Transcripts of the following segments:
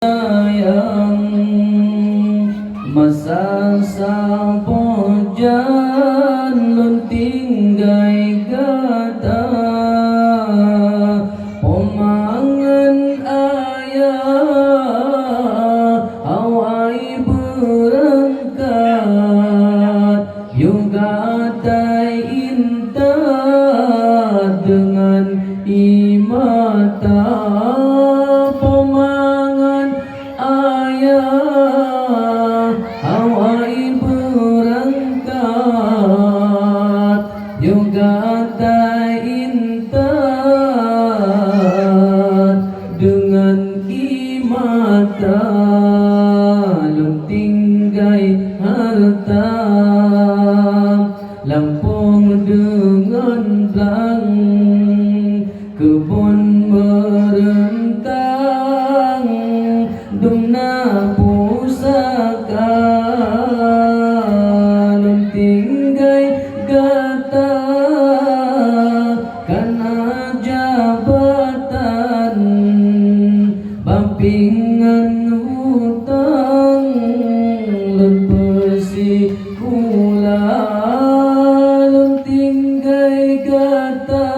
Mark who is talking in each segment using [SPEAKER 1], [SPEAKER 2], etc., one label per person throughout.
[SPEAKER 1] sayang masa sapojan nun tinggai kata omangan ayah awai berangkat yoga tai intat dengan imata awai berangkat yoga tak intat dengan imata tinggai harta lampung dengan belang kebun merentang dumna pusaka tinggai gata karena jabatan bampingan hutang lepesi kula tinggai gata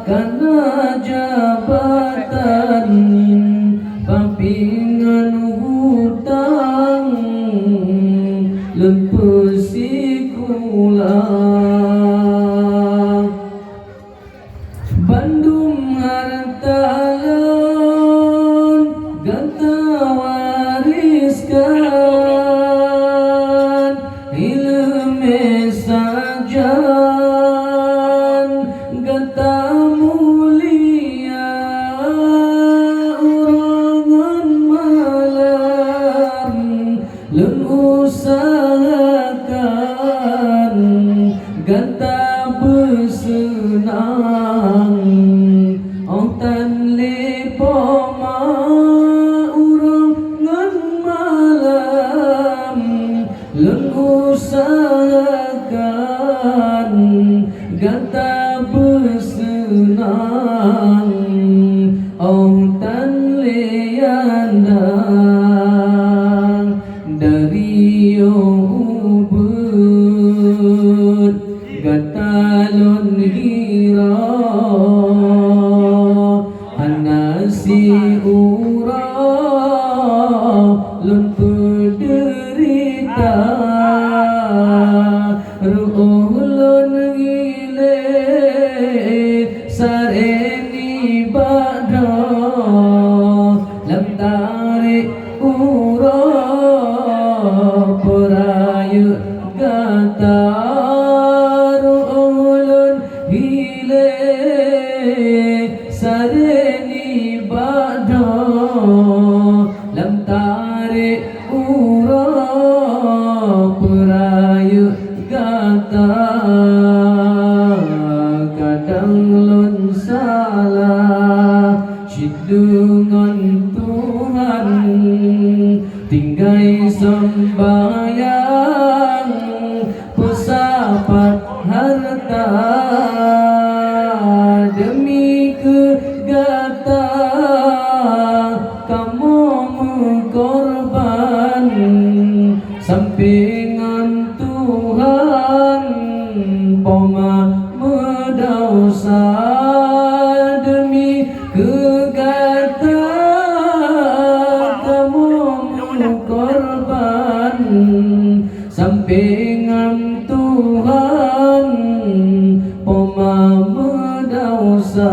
[SPEAKER 1] karena jabatan bampingan hutang lepesi kula Bandung hartalon gata wariskan ilmu sajan gata mulia urangan malam lun usahakan gata bersenang ontan lepoma urangan malam lun usahakan gata bersenang ontan leandang dari ubud gata lon hira anasi ura lon penderita ruh lon gile sareni bada lam tarik ura perayu gata ulun hile sareni bada lam tarik ura perayu gata kadang lun salah sidungan Tuhan tinggai sembayang pesapat harta demi kegata kamu mengkorban sampingan Tuhan poma medausa demi kegata kamu mengkorban sampingan Tuhan poma medausa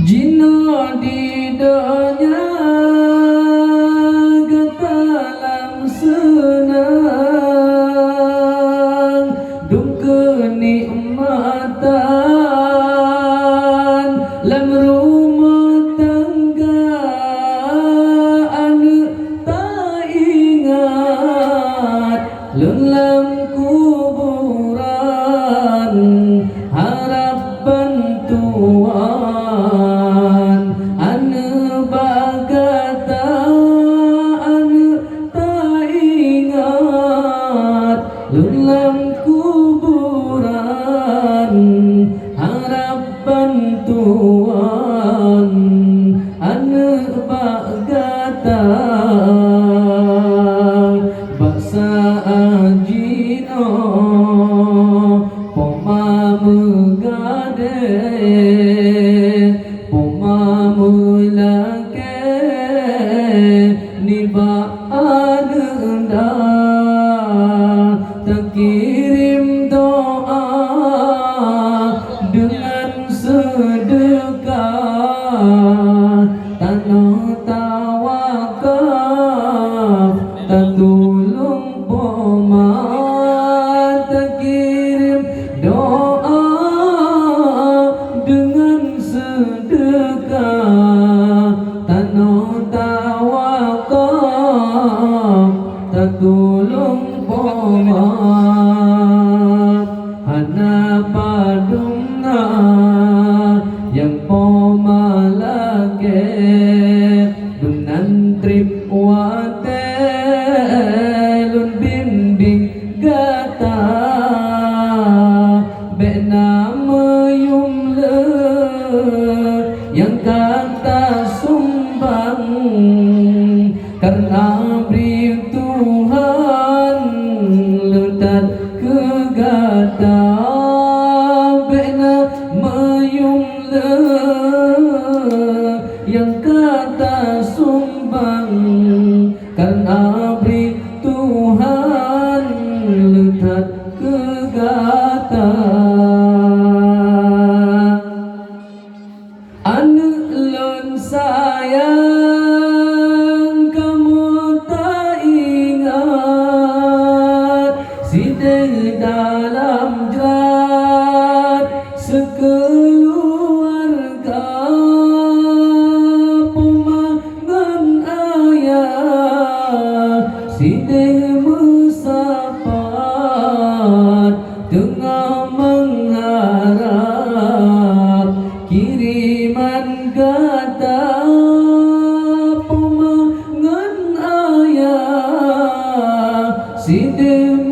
[SPEAKER 1] jina di dunia getalam senang dung kenikmatan lam rumah tangga anu tak ingat lam kuburan harap bantuan anu bagata anu tak ingat lam kuburan harap bantuan sedekah tanah tawakal tertolong pomat hana padumna yang pomalake dunan trip wate lun bimbing gata bena meyumle yang kata sumbang karena beri Tuhan letak kegata bena meyumle yang kata sumbang karena beri Tuhan letak kegata anak lon sayang kamu tak ingat sidang dalam jalan sekeluarga pemangan ayah sidang musapat tengah mengharap kiriman kata pemangan ayah sidang